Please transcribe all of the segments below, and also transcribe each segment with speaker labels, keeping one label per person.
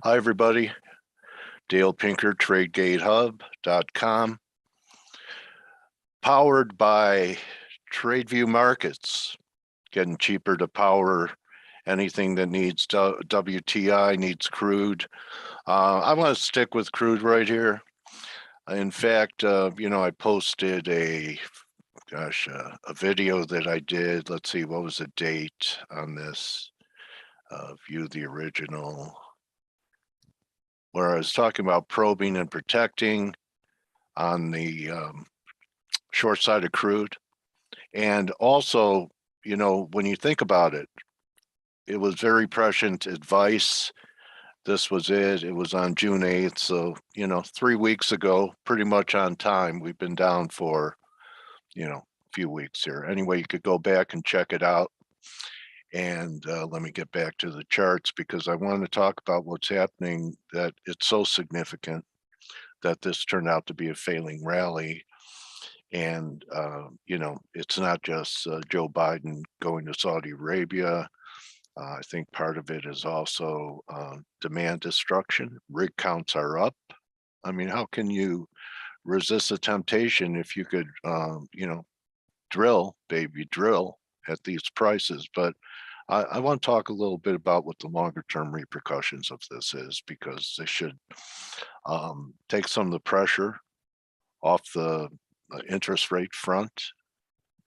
Speaker 1: Hi, everybody. Dale Pinker, TradeGATEHub.com. Powered by TradeView Markets. Getting cheaper to power anything that needs WTI, needs crude. I want to stick with crude right here. In fact, I posted a video that I did. Let's see, what was the date on this? View the original, where I was talking about probing and protecting on the short side of crude. And also, when you think about it, it was very prescient advice. This was it. It was on June 8th. So, 3 weeks ago, pretty much on time. We've been down for, a few weeks here. Anyway, you could go back and check it out. And let me get back to the charts because I want to talk about what's happening, that it's so significant that this turned out to be a failing rally. And, it's not just Joe Biden going to Saudi Arabia. I think part of it is also demand destruction. Rig counts are up. I mean, how can you resist the temptation if you could, drill at these prices? But I want to talk a little bit about what the longer term repercussions of this is, because they should take some of the pressure off the interest rate front.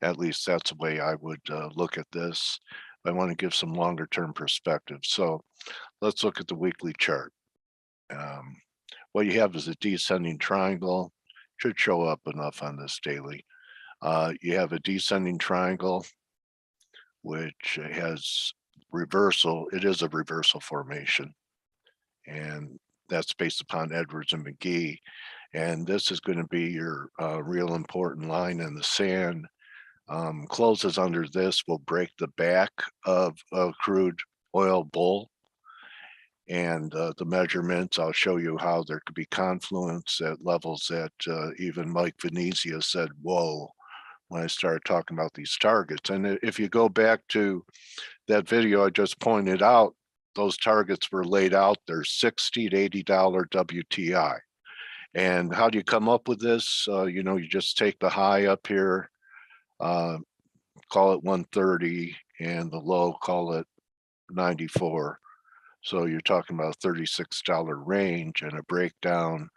Speaker 1: At least that's the way I would look at this. I want to give some longer term perspective. So let's look at the weekly chart. What you have is a descending triangle. Should show up enough on this daily. You have a descending triangle, which has reversal. It is a reversal formation. And that's based upon Edwards and McGee. And this is going to be your real important line in the sand. Closes under this will break the back of a crude oil bull. And the measurements, I'll show you how there could be confluence at levels that even Mike Venezia said, whoa, when I started talking about these targets. And if you go back to that video I just pointed out, those targets were laid out. There's $60 to $80 WTI. And how do you come up with this? You just take the high up here, call it 130, and the low, call it 94. So you're talking about a $36 range, and a breakdown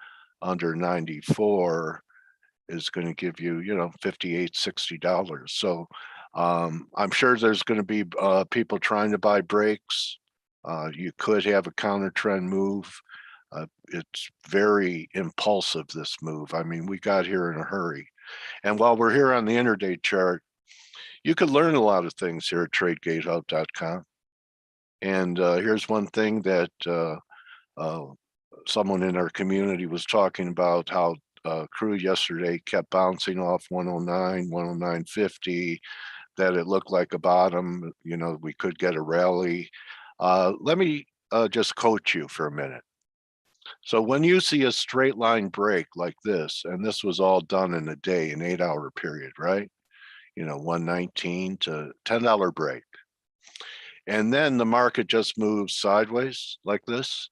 Speaker 1: under 94 is going to give you, $58, $60. So I'm sure there's going to be people trying to buy breaks. You could have a counter trend move. It's very impulsive, this move. I mean, we got here in a hurry. And while we're here on the intraday chart, you could learn a lot of things here at TradeGATEHub.com. And here's one thing that someone in our community was talking about, how crude yesterday kept bouncing off 109, 109.50, that it looked like a bottom. We could get a rally. Let me just coach you for a minute. So when you see a straight line break like this, and this was all done in a day, an 8-hour period, right? 119 to $10 break. And then the market just moves sideways like this.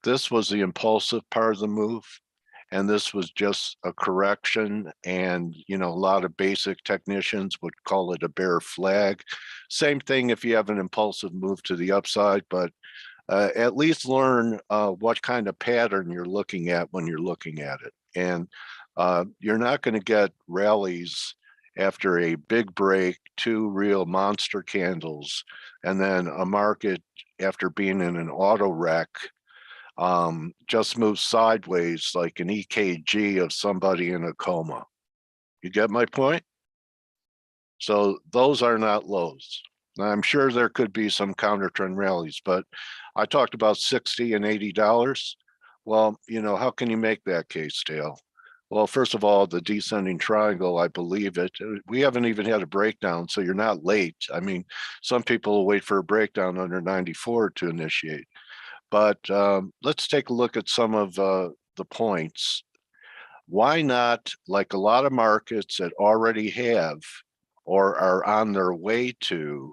Speaker 1: This was the impulsive part of the move. And this was just a correction. And, a lot of basic technicians would call it a bear flag. Same thing if you have an impulsive move to the upside, but at least learn what kind of pattern you're looking at when you're looking at it. And you're not going to get rallies after a big break, 2 real monster candles, and then a market after being in an auto wreck just moves sideways like an EKG of somebody in a coma. You get my point? So those are not lows. Now, I'm sure there could be some counter trend rallies, but I talked about $60 and $80. Well, how can you make that case, Dale? Well, first of all, the descending triangle, I believe it. We haven't even had a breakdown, so you're not late. I mean, some people will wait for a breakdown under 94 to initiate. But let's take a look at some of the points. Why not, like a lot of markets that already have or are on their way to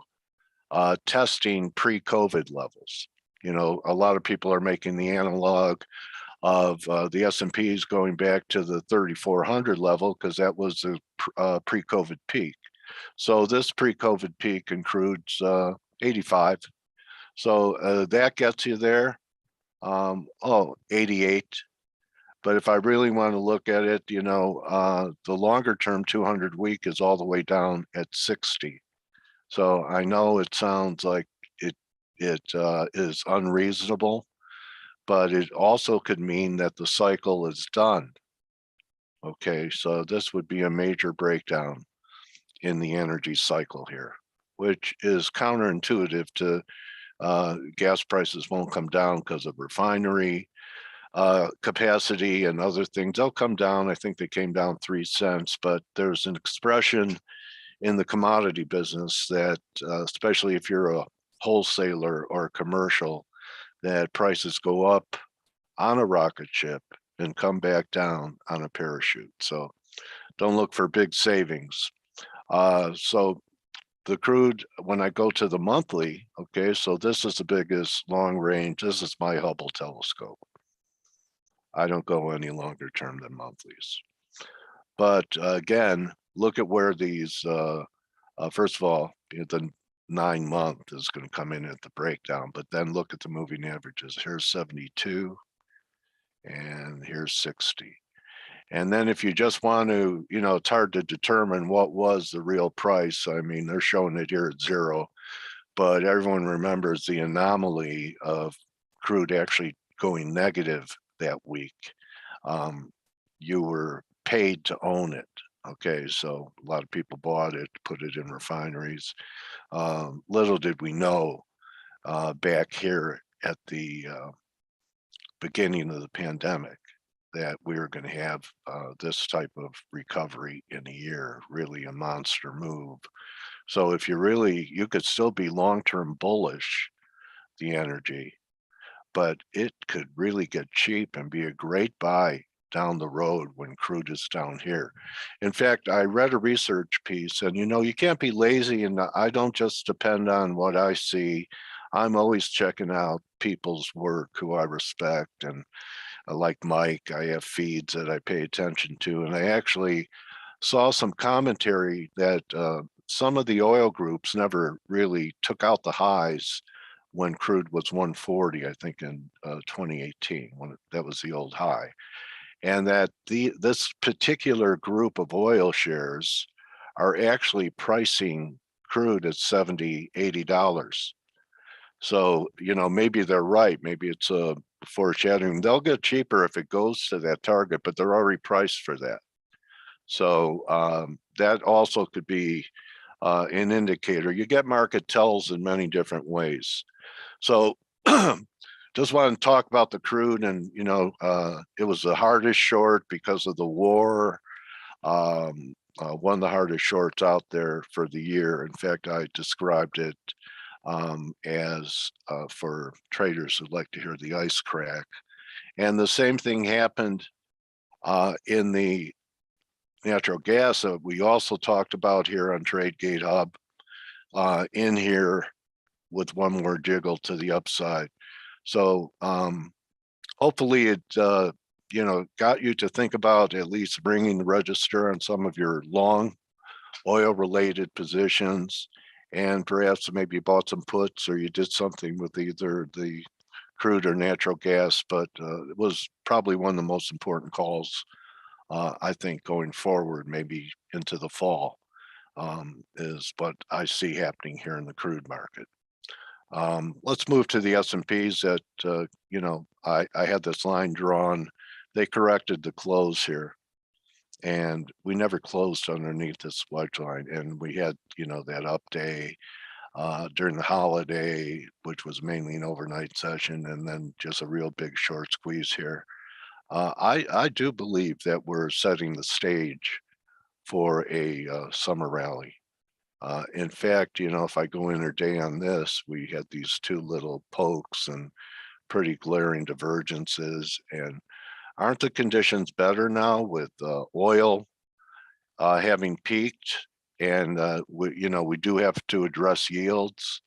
Speaker 1: testing pre-COVID levels? You know, a lot of people are making the analog of the S&Ps going back to the 3,400 level because that was the pre-COVID peak. So this pre-COVID peak in crude's 85. So that gets you there. 88. But if I really want to look at it, you know, the longer term 200 week is all the way down at 60. So I know it sounds like it is unreasonable, but it also could mean that the cycle is done. Okay, so this would be a major breakdown in the energy cycle here, which is counterintuitive to gas prices won't come down because of refinery capacity and other things. They'll come down. I think they came down 3 cents, but there's an expression in the commodity business that, especially if you're a wholesaler or commercial, that prices go up on a rocket ship and come back down on a parachute. So don't look for big savings. So the crude, when I go to the monthly, okay, so this is the biggest long range. This is my Hubble telescope. I don't go any longer term than monthlies. But again, look at where these, first of all, the 9-month is going to come in at the breakdown, but then look at the moving averages. Here's 72 and here's 60. And then if you just want to, you know, it's hard to determine what was the real price. I mean, they're showing it here at 0, but everyone remembers the anomaly of crude actually going negative that week. You were paid to own it. Okay, so a lot of people bought it, put it in refineries. Little did we know back here at the beginning of the pandemic that we were going to have this type of recovery in a year, really a monster move. So if you really, you could still be long-term bullish the energy, but it could really get cheap and be a great buy down the road when crude is down here. In fact, I read a research piece, and you know, you can't be lazy, and I don't just depend on what I see. I'm always checking out people's work who I respect, and like Mike, I have feeds that I pay attention to, and I actually saw some commentary that some of the oil groups never really took out the highs when crude was 140, I think in 2018, when that was the old high. And that this particular group of oil shares are actually pricing crude at $70, $80. So, you know, maybe they're right. Maybe it's a foreshadowing. They'll get cheaper if it goes to that target, but they're already priced for that. So that also could be an indicator. You get market tells in many different ways. So just want to talk about the crude, and you know, it was the hardest short because of the war. One of the hardest shorts out there for the year. In fact, I described it as for traders who like to hear the ice crack. And the same thing happened in the natural gas that we also talked about here on TradeGATEHub, in here with one more jiggle to the upside. So hopefully it you know, got you to think about at least bringing the register on some of your long oil related positions, and perhaps maybe you bought some puts or you did something with either the crude or natural gas. But it was probably one of the most important calls, I think, going forward, maybe into the fall, is what I see happening here in the crude market. Let's move to the S&Ps that, you know, I had this line drawn. They corrected the close here, and we never closed underneath this wedge line. And we had, you know, that up day during the holiday, which was mainly an overnight session, and then just a real big short squeeze here. I do believe that we're setting the stage for a summer rally. In fact, you know, if I go intraday on this, we had these two little pokes and pretty glaring divergences. And aren't the conditions better now with oil having peaked? And we, you know, we do have to address yields,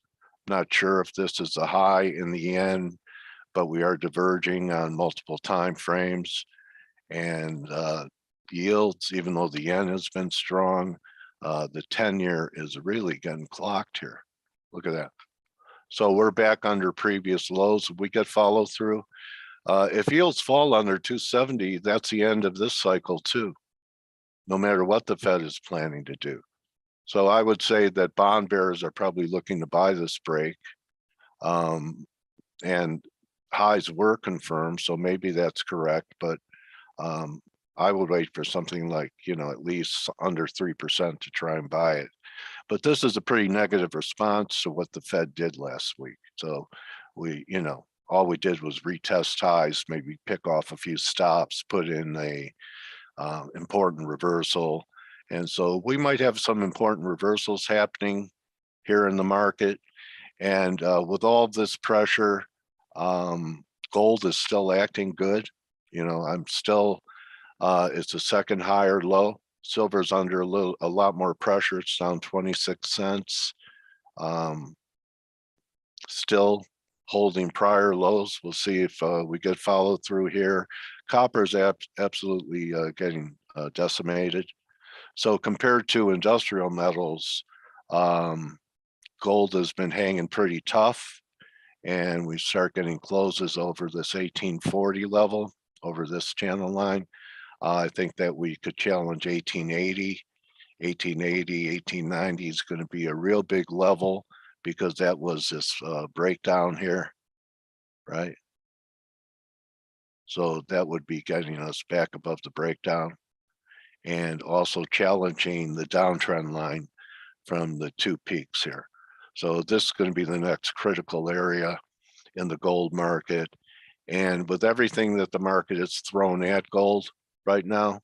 Speaker 1: Not sure if this is a high in the end, but we are diverging on multiple time frames. And yields, even though the yen has been strong, the 10-year is really getting clocked here. Look at that. So we're back under previous lows. We get follow through. If yields fall under 270, that's the end of this cycle too, no matter what the Fed is planning to do. So I would say that bond bears are probably looking to buy this break. And highs were confirmed, so maybe that's correct, but I would wait for something like, at least under 3% to try and buy it. But this is a pretty negative response to what the Fed did last week. So we, all we did was retest highs, maybe pick off a few stops, put in a important reversal. And so we might have some important reversals happening here in the market. And with all of this pressure, gold is still acting good. I'm still, it's a second higher low. Silver's under a lot more pressure. It's down 26 cents. Still holding prior lows. We'll see if we get follow through here. Copper's absolutely getting decimated. So compared to industrial metals, gold has been hanging pretty tough, and we start getting closes over this 1840 level, over this channel line. I think that we could challenge 1880. 1890 is going to be a real big level, because that was this breakdown here, right? So that would be getting us back above the breakdown, and also challenging the downtrend line from the two peaks here. So this is going to be the next critical area in the gold market. And with everything that the market is thrown at gold right now,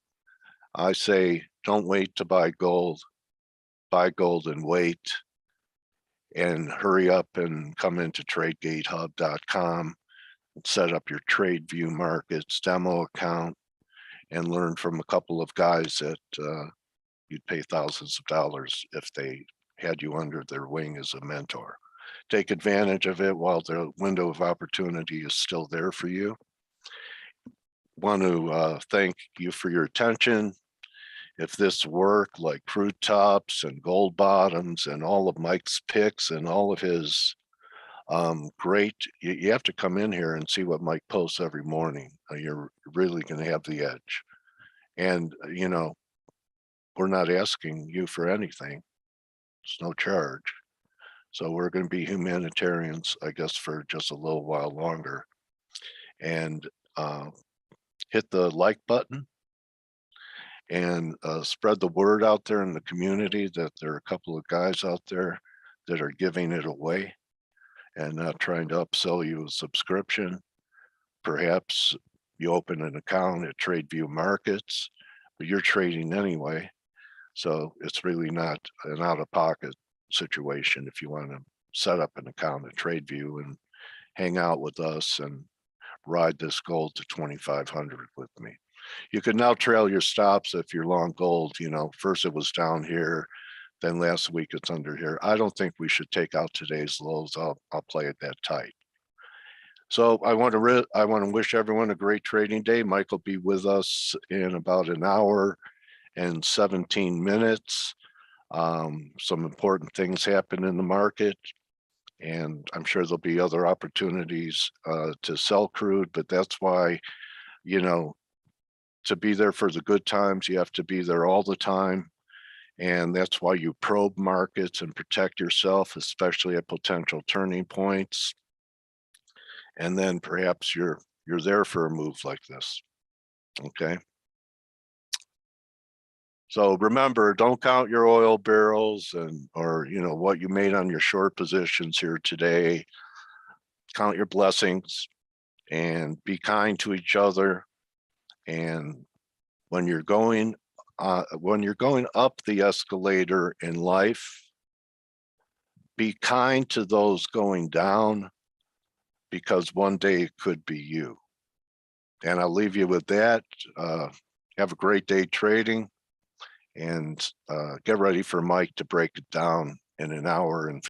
Speaker 1: I say don't wait to buy gold. Buy gold and wait, and hurry up and come into TradeGATEHub.com and set up your TradeView Markets demo account and learn from a couple of guys that you'd pay thousands of dollars if they had you under their wing as a mentor. Take advantage of it while the window of opportunity is still there for you. Want to thank you for your attention. If this worked, like crude tops and gold bottoms and all of Mike's picks and all of his great, you have to come in here and see what Mike posts every morning. You're really going to have the edge. And, we're not asking you for anything. It's no charge. So we're going to be humanitarians, I guess, for just a little while longer. And hit the like button, and spread the word out there in the community that there are a couple of guys out there that are giving it away and not trying to upsell you a subscription. Perhaps you open an account at TradeView Markets, but you're trading anyway. So it's really not an out-of-pocket situation if you want to set up an account at TradeView and hang out with us and ride this gold to 2,500 with me. You can now trail your stops if you're long gold. First it was down here, then last week it's under here. I don't think we should take out today's lows. I'll play it that tight. So I want to wish everyone a great trading day. Mike will be with us in about an hour and 17 minutes. Some important things happen in the market, and I'm sure there'll be other opportunities to sell crude, but that's why, to be there for the good times, you have to be there all the time. And that's why you probe markets and protect yourself, especially at potential turning points. And then perhaps you're there for a move like this. Okay. So remember, don't count your oil barrels or what you made on your short positions here today. Count your blessings and be kind to each other. And when you're going up the escalator in life, be kind to those going down, because one day it could be you. And I'll leave you with that. Have a great day trading, and get ready for Mike to break it down in an hour and